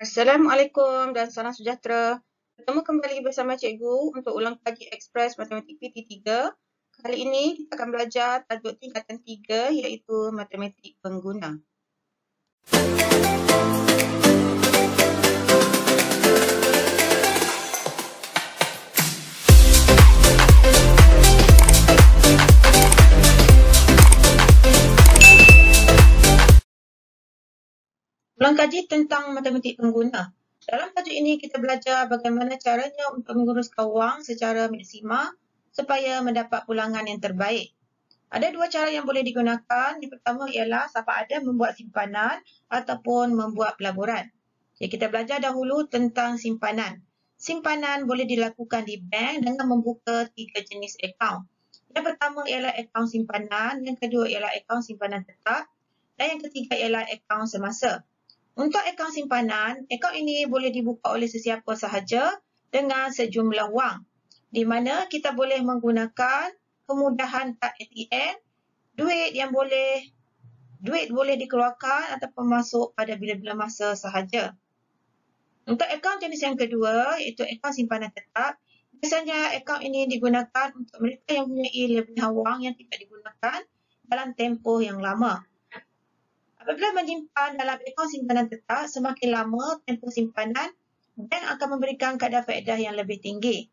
Assalamualaikum dan salam sejahtera. Bertemu kembali bersama Cikgu untuk ulang kaji Ekspres Matematik PT3. Kali ini kita akan belajar tajuk tingkatan 3 iaitu Matematik Pengguna. Ulang kaji tentang matematik pengguna. Dalam tajuk ini kita belajar bagaimana caranya untuk menguruskan wang secara maksima supaya mendapat pulangan yang terbaik. Ada dua cara yang boleh digunakan. Yang pertama ialah sama ada membuat simpanan ataupun membuat pelaburan. Jadi kita belajar dahulu tentang simpanan. Simpanan boleh dilakukan di bank dengan membuka 3 jenis akaun. Yang pertama ialah akaun simpanan, yang kedua ialah akaun simpanan tetap dan yang ketiga ialah akaun semasa. Untuk akaun simpanan, akaun ini boleh dibuka oleh sesiapa sahaja dengan sejumlah wang, di mana kita boleh menggunakan kemudahan kad ATM, duit boleh dikeluarkan ataupun masuk pada bila-bila masa sahaja. Untuk akaun jenis yang kedua, iaitu akaun simpanan tetap, biasanya akaun ini digunakan untuk mereka yang mempunyai lebihan wang yang tidak digunakan dalam tempoh yang lama. Apabila menyimpan dalam akaun simpanan tetap, semakin lama tempoh simpanan, bank akan memberikan kadar faedah yang lebih tinggi.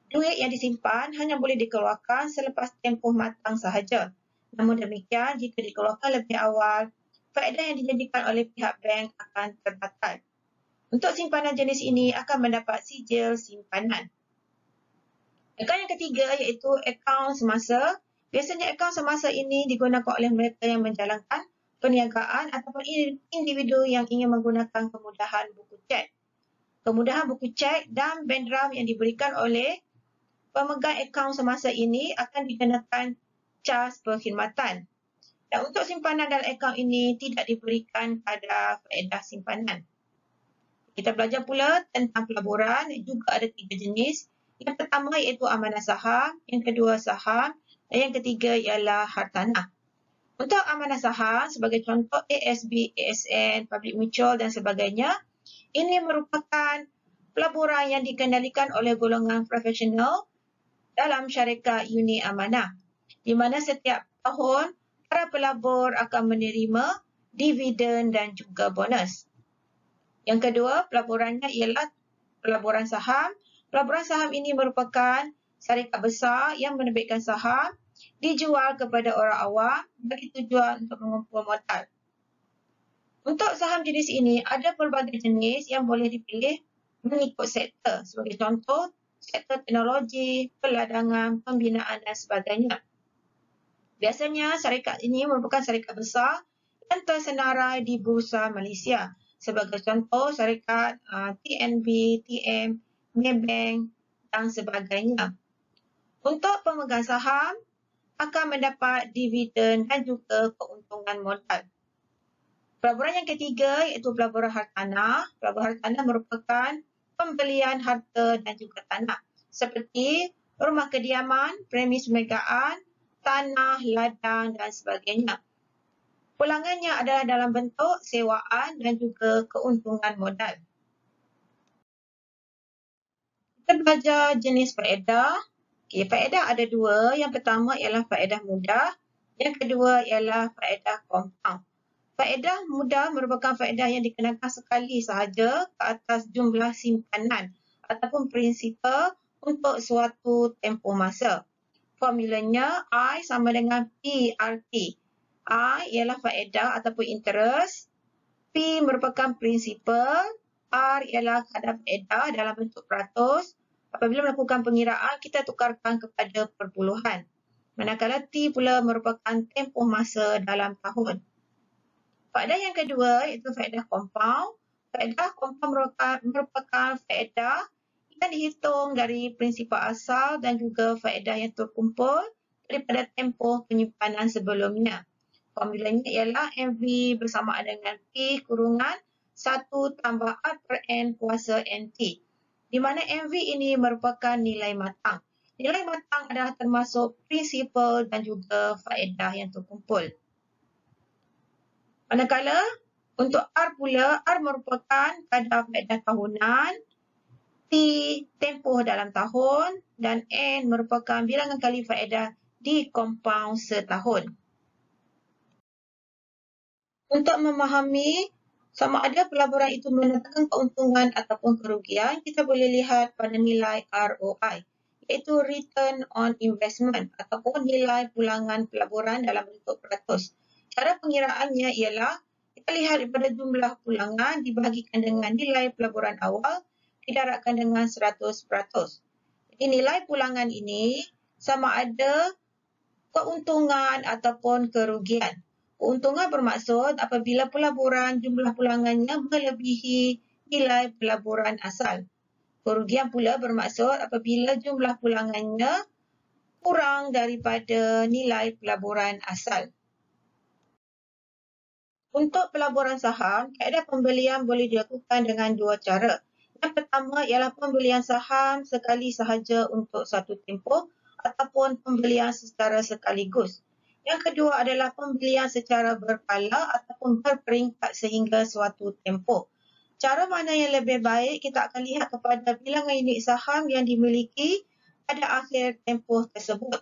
Duit yang disimpan hanya boleh dikeluarkan selepas tempoh matang sahaja. Namun demikian, jika dikeluarkan lebih awal, faedah yang dijanjikan oleh pihak bank akan terbatal. Untuk simpanan jenis ini akan mendapat sijil simpanan. Akaun yang ketiga iaitu akaun semasa. Biasanya akaun semasa ini digunakan oleh mereka yang menjalankan perniagaan ataupun individu yang ingin menggunakan kemudahan buku cek. Kemudahan buku cek dan bank yang diberikan oleh pemegang akaun semasa ini akan dikenakan cas perkhidmatan. Dan untuk simpanan dalam akaun ini tidak diberikan kadar faedah simpanan. Kita belajar pula tentang pelaburan, juga ada 3 jenis. Yang pertama iaitu amanah saham, yang kedua saham dan yang ketiga ialah hartanah. Untuk amanah saham, sebagai contoh ASB, ASN, Public Mutual dan sebagainya, ini merupakan pelaburan yang dikendalikan oleh golongan profesional dalam syarikat uni amanah, di mana setiap tahun para pelabur akan menerima dividen dan juga bonus. Yang kedua, pelaburannya ialah pelaburan saham. Pelaburan saham ini merupakan syarikat besar yang menerbitkan saham dijual kepada orang awam bagi tujuan untuk mengumpul modal. Untuk saham jenis ini, ada pelbagai jenis yang boleh dipilih mengikut sektor. Sebagai contoh, sektor teknologi, perladangan, pembinaan dan sebagainya. Biasanya syarikat ini merupakan syarikat besar yang tersenarai di Bursa Malaysia. Sebagai contoh, syarikat TNB, TM, Maybank dan sebagainya. Untuk pemegang saham, akan mendapat dividen dan juga keuntungan modal. Pelaburan yang ketiga iaitu pelaburan hartanah. Pelaburan hartanah merupakan pembelian harta dan juga tanah seperti rumah kediaman, premis perniagaan, tanah, ladang dan sebagainya. Pulangannya adalah dalam bentuk sewaan dan juga keuntungan modal. Kita belajar jenis faedah. Faedah ada 2. Yang pertama ialah faedah mudah. Yang kedua ialah faedah kompaun. Faedah mudah merupakan faedah yang dikenakan sekali sahaja ke atas jumlah simpanan ataupun prinsipal untuk suatu tempoh masa. Formulanya I sama dengan PRT. I ialah faedah ataupun interest. P merupakan prinsipal. R ialah kadar faedah dalam bentuk peratus. Apabila melakukan pengiraan, kita tukarkan kepada perpuluhan. Manakala T pula merupakan tempoh masa dalam tahun. Faedah yang kedua iaitu faedah kompaun. Faedah kompaun merupakan faedah yang dihitung dari prinsipal asal dan juga faedah yang terkumpul daripada tempoh penyimpanan sebelumnya. Formulanya ialah MV bersamaan dengan P kurungan 1 tambah R per N kuasa NT. Di mana MV ini merupakan nilai matang. Nilai matang adalah termasuk prinsipal dan juga faedah yang terkumpul. Manakala Untuk R pula, R merupakan kadar faedah tahunan, T tempoh dalam tahun dan N merupakan bilangan kali faedah di kompaun setahun. Untuk memahami sama ada pelaburan itu mendatangkan keuntungan ataupun kerugian, kita boleh lihat pada nilai ROI, iaitu Return on Investment ataupun nilai pulangan pelaburan dalam bentuk peratus. Cara pengiraannya ialah kita lihat daripada jumlah pulangan dibahagikan dengan nilai pelaburan awal didarabkan dengan 100%. Jadi nilai pulangan ini sama ada keuntungan ataupun kerugian. Keuntungan bermaksud apabila pelaburan jumlah pulangannya melebihi nilai pelaburan asal. Kerugian pula bermaksud apabila jumlah pulangannya kurang daripada nilai pelaburan asal. Untuk pelaburan saham, kaedah pembelian boleh dilakukan dengan dua cara. Yang pertama ialah pembelian saham sekali sahaja untuk satu tempoh ataupun pembelian secara sekaligus. Yang kedua adalah pembelian secara berkala ataupun berperingkat sehingga suatu tempoh. Cara mana yang lebih baik, kita akan lihat kepada bilangan unit saham yang dimiliki pada akhir tempoh tersebut.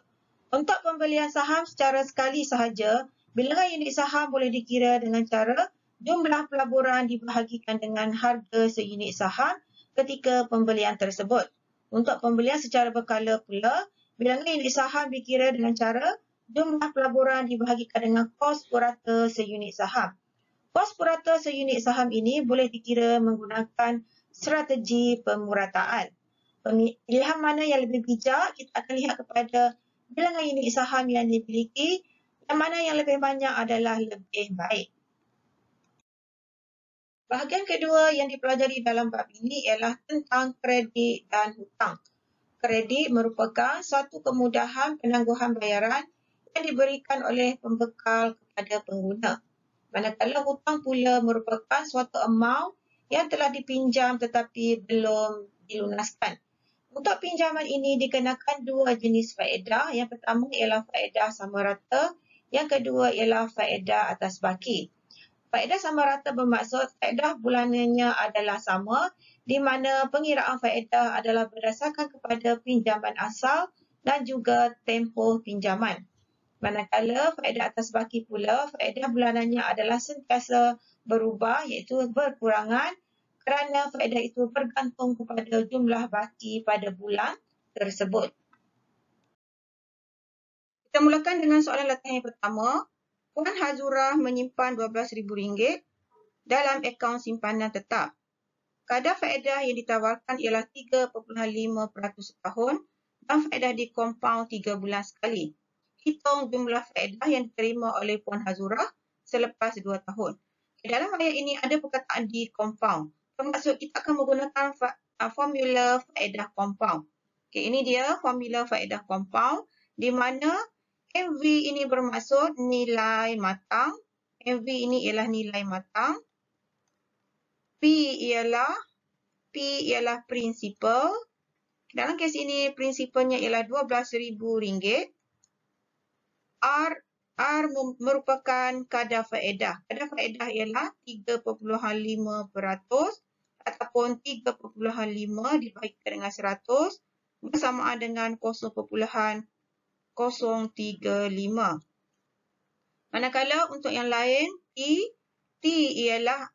Untuk pembelian saham secara sekali sahaja, bilangan unit saham boleh dikira dengan cara jumlah pelaburan dibahagikan dengan harga seunit saham ketika pembelian tersebut. Untuk pembelian secara berkala pula, bilangan unit saham dikira dengan cara jumlah pelaburan dibahagikan dengan kos purata seunit saham. Kos purata seunit saham ini boleh dikira menggunakan strategi pemurataan. Pilihan mana yang lebih bijak, kita akan lihat kepada bilangan unit saham yang dimiliki, yang mana yang lebih banyak adalah lebih baik. Bahagian kedua yang dipelajari dalam bab ini ialah tentang kredit dan hutang. Kredit merupakan suatu kemudahan penangguhan bayaran yang diberikan oleh pembekal kepada pengguna. Manakala hutang pula merupakan suatu amount yang telah dipinjam tetapi belum dilunaskan. Untuk pinjaman ini dikenakan dua jenis faedah. Yang pertama ialah faedah sama rata, yang kedua ialah faedah atas baki. Faedah sama rata bermaksud faedah bulanannya adalah sama, di mana pengiraan faedah adalah berdasarkan kepada pinjaman asal dan juga tempoh pinjaman. Manakala faedah atas baki pula, faedah bulanannya adalah sentiasa berubah iaitu berkurangan kerana faedah itu bergantung kepada jumlah baki pada bulan tersebut. Kita mulakan dengan soalan latihan yang pertama. Puan Hazura menyimpan RM12,000 dalam akaun simpanan tetap. Kadar faedah yang ditawarkan ialah 3.5% setahun dan faedah dikompaun 3 bulan sekali. Hitung jumlah faedah yang diterima oleh Puan Hazura selepas 2 tahun. Dalam ayat ini ada perkataan dikompaun. Bermaksud kita akan menggunakan formula faedah kompaun. Okey, ini dia formula faedah kompaun di mana MV ini bermaksud nilai matang. MV ini ialah nilai matang. P ialah prinsipal. Dalam kes ini prinsipalnya ialah RM12,000. R merupakan kadar faedah. Kadar faedah ialah 3.5% ataupun 3.5 dibahagikan dengan 100 bersamaan dengan 0.035. Manakala untuk yang lain, T ialah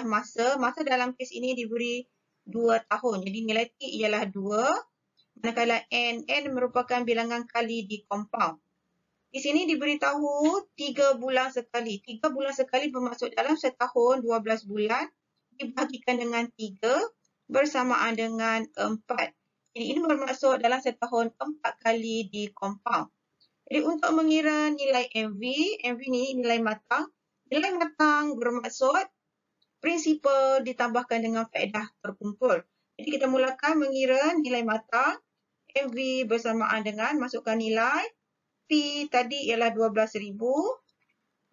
masa. Masa dalam kes ini diberi 2 tahun. Jadi nilai T ialah 2. Manakala N merupakan bilangan kali di kompaun. Di sini diberitahu 3 bulan sekali. 3 bulan sekali bermaksud dalam setahun 12 bulan dibahagikan dengan 3 bersamaan dengan 4. Jadi ini bermaksud dalam setahun 4 kali dikompaun. Jadi untuk mengira nilai MV ni nilai matang. Nilai matang bermaksud prinsipal ditambahkan dengan faedah terkumpul. Jadi kita mulakan mengira nilai matang. MV bersamaan dengan masukkan nilai. P tadi ialah 12,000.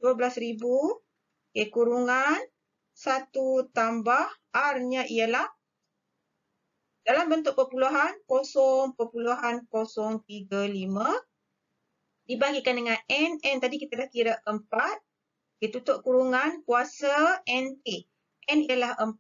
12,000 kurungan 1 tambah R-nya ialah dalam bentuk perpuluhan 0.035 dibahagikan dengan N. N tadi kita dah kira 4. tutup kurungan kuasa NT. N ialah 4,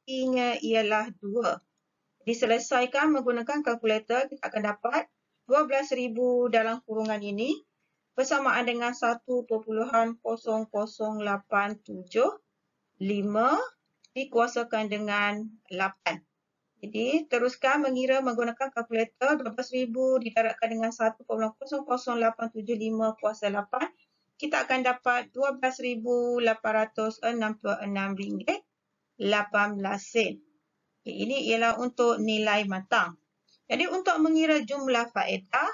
T-nya ialah 2. Diselesaikan menggunakan kalkulator, kita akan dapat 12,000 dalam kurungan ini bersamaan dengan 1.00875 dikuasakan dengan 8. Jadi, teruskan mengira menggunakan kalkulator. 12,000 didarabkan dengan 1.00875 kuasa 8. Kita akan dapat RM12,866.18. Ini ialah untuk nilai matang. Jadi, untuk mengira jumlah faedah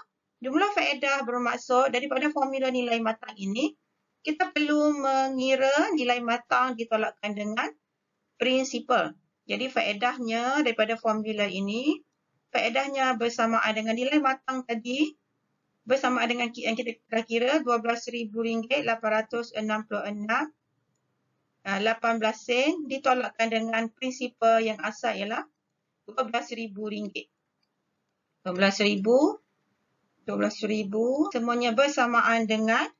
bermaksud daripada formula nilai matang ini, kita perlu mengira nilai matang ditolakkan dengan prinsipal. Jadi faedahnya daripada formula ini, faedahnya bersamaan dengan nilai matang tadi, bersamaan dengan yang kita dah kira RM12,866.18 ditolakkan dengan prinsipal yang asal ialah RM12,000. RM12,000 semuanya bersamaan dengan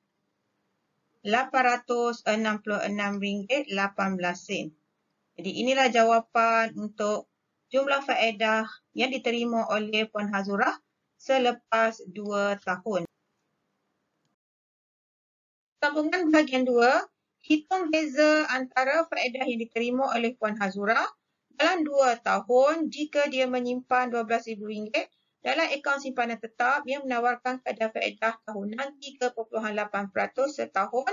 RM866.18. Jadi inilah jawapan untuk jumlah faedah yang diterima oleh Puan Hazurah selepas 2 tahun. Sambungan bahagian 2, hitung beza antara faedah yang diterima oleh Puan Hazurah dalam 2 tahun jika dia menyimpan RM12,000 dalam akaun simpanan tetap yang menawarkan kadar faedah tahunan 3.8% setahun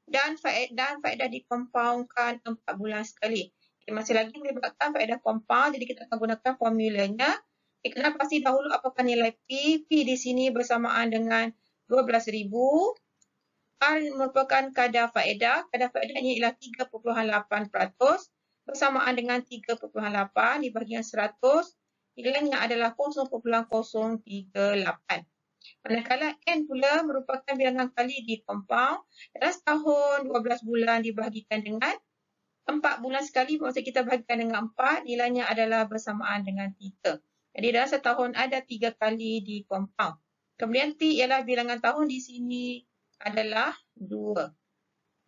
dan faedah dikompaundkan 4 bulan sekali. Masih lagi melibatkan faedah compound, jadi kita akan gunakan formulanya. Kena pasti dahulu apakah nilai P. P di sini bersamaan dengan 12,000. R merupakan kadar faedah. Kadar faedahnya ialah 3.8% bersamaan dengan 3.8 dibahagikan 100. Nilainya adalah 0.038. Manakala N pula merupakan bilangan kali di compound. Dalam setahun 12 bulan dibahagikan dengan 4 bulan sekali, maksud kita bahagikan dengan 4, nilainya adalah bersamaan dengan 3. Jadi dalam setahun ada 3 kali di compound. Kemudian T ialah bilangan tahun di sini adalah 2.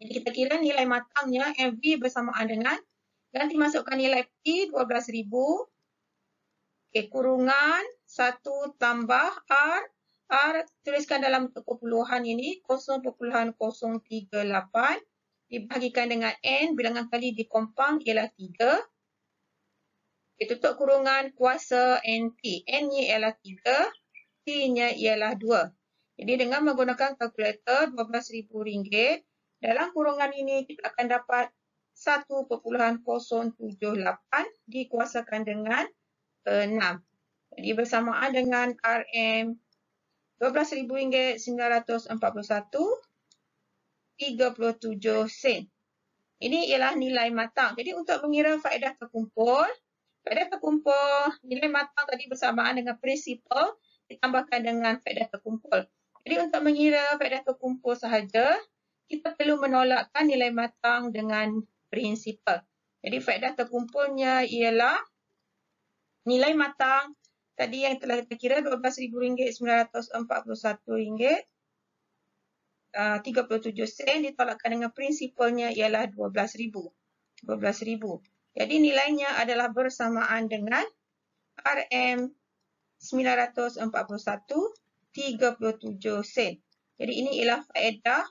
Jadi kita kira nilai matangnya MV bersamaan dengan, nanti masukkan nilai P 12,000, kurungan 1 tambah R. R tuliskan dalam perpuluhan ini 0.038 dibahagikan dengan N, bilangan kali di compound ialah 3. Tutup kurungan kuasa NT. N-nya ialah 3, T-nya ialah 2. Jadi dengan menggunakan kalkulator RM12,000, dalam kurungan ini kita akan dapat 1.078 dikuasakan dengan 6. Jadi bersamaan dengan RM RM12,941.37 sen. Ini ialah nilai matang. Jadi untuk mengira faedah terkumpul, nilai matang tadi bersamaan dengan prinsipal ditambahkan dengan faedah terkumpul. Jadi untuk mengira faedah terkumpul sahaja, kita perlu menolakkan nilai matang dengan prinsipal. Jadi faedah terkumpulnya ialah nilai matang tadi yang telah kita kira RM12,941.37 sen ditolakkan dengan prinsipalnya ialah 12,000. Jadi nilainya adalah bersamaan dengan RM941.37 sen. Jadi ini ialah faedah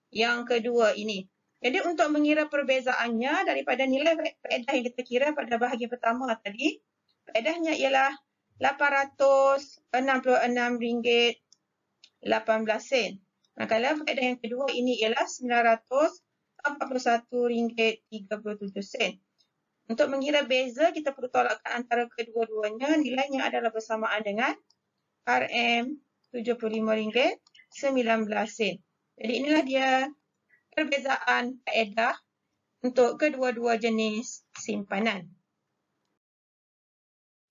yang kedua ini. Jadi untuk mengira perbezaannya daripada nilai faedah yang kita kira pada bahagian pertama tadi, faedahnya ialah RM866.18. Manakala faedah yang kedua ini ialah RM941.37. Untuk mengira beza, kita perlu tolakkan antara kedua-duanya. Nilainya adalah bersamaan dengan RM75.19. Jadi inilah dia perbezaan faedah untuk kedua-dua jenis simpanan.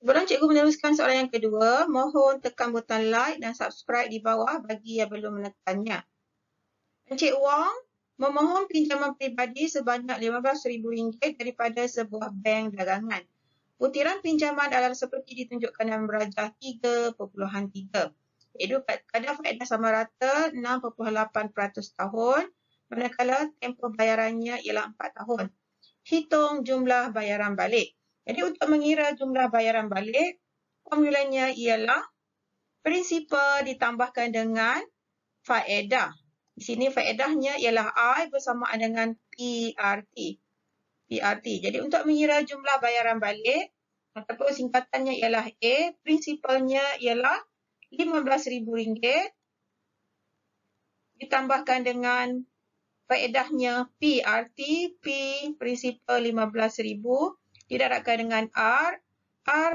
Sebelum cikgu meneruskan soalan yang kedua, mohon tekan butang like dan subscribe di bawah bagi yang belum menekannya. Encik Wong memohon pinjaman peribadi sebanyak RM15,000 daripada sebuah bank dagangan. Butiran pinjaman adalah seperti ditunjukkan dalam merajah 3.3. Iaitu kadar faedah sama rata 6.8% tahun manakala tempoh bayarannya ialah 4 tahun. Hitung jumlah bayaran balik. Jadi untuk mengira jumlah bayaran balik, formulanya ialah prinsipal ditambahkan dengan faedah. Di sini faedahnya ialah I bersamaan dengan PRT. Jadi untuk mengira jumlah bayaran balik, ataupun singkatannya ialah A, prinsipalnya ialah RM15,000 ditambahkan dengan faedahnya PRT, P prinsipal RM15,000 didarabkan dengan R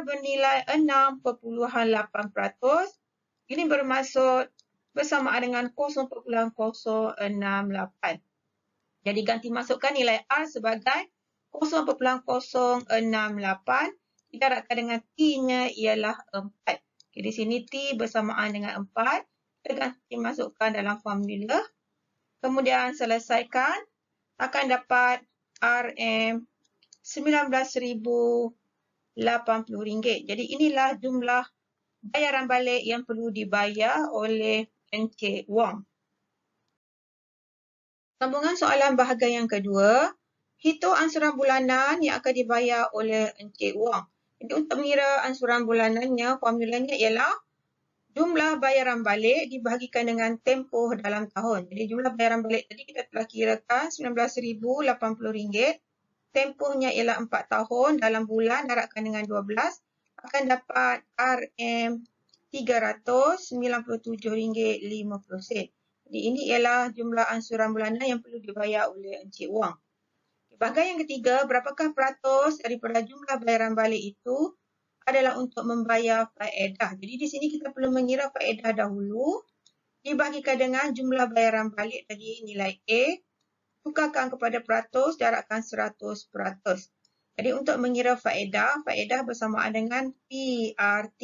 bernilai 6.8%. Ini bermaksud bersamaan dengan 0.068. Jadi ganti masukkan nilai R sebagai 0.068 didarabkan dengan T-nya ialah 4. Okay, di sini T bersamaan dengan 4. Kita ganti masukkan dalam formula. Kemudian selesaikan, akan dapat RM19,080. Jadi inilah jumlah bayaran balik yang perlu dibayar oleh Encik Wong. Sambungan soalan bahagian yang kedua, hitung ansuran bulanan yang akan dibayar oleh Encik Wong. Jadi untuk mengira ansuran bulanannya, formulanya ialah jumlah bayaran balik dibahagikan dengan tempoh dalam tahun. Jadi jumlah bayaran balik tadi kita telah kirakan RM19,080. Tempohnya ialah 4 tahun, dalam bulan darabkan dengan 12 akan dapat RM397.50. Jadi ini ialah jumlah ansuran bulanan yang perlu dibayar oleh Encik Wong. Bahagian yang ketiga, berapakah peratus daripada jumlah bayaran balik itu adalah untuk membayar faedah. Jadi di sini kita perlu mengira faedah dahulu. Dibahagikan dengan jumlah bayaran balik tadi nilai A. Tukarkan kepada peratus, darabkan 100%. Jadi untuk mengira faedah, faedah bersamaan dengan PRT.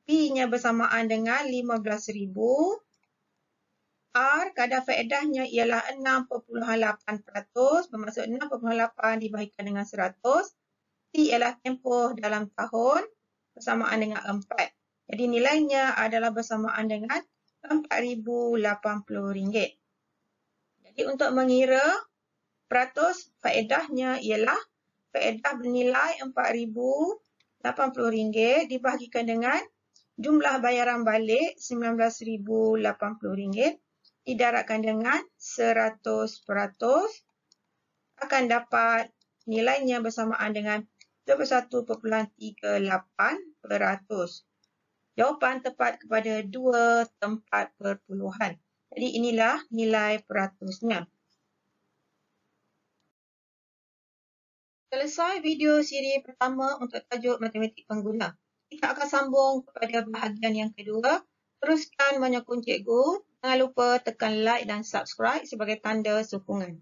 P-nya bersamaan dengan 15,000. R, kadar faedahnya ialah 6.8%. Bermaksud 6.8 dibahagikan dengan 100. T ialah tempoh dalam tahun bersamaan dengan 4. Jadi nilainya adalah bersamaan dengan RM4,080. Jadi untuk mengira peratus faedahnya ialah faedah bernilai RM4,080 dibahagikan dengan jumlah bayaran balik RM19,080 didarabkan dengan 100%, akan dapat nilainya bersamaan dengan 21.38%. Jawapan tepat kepada 2 tempat perpuluhan. Jadi inilah nilai peratusnya. Selesai video siri pertama untuk tajuk matematik pengguna. Kita akan sambung kepada bahagian yang kedua. Teruskan menyokong cikgu. Jangan lupa tekan like dan subscribe sebagai tanda sokongan.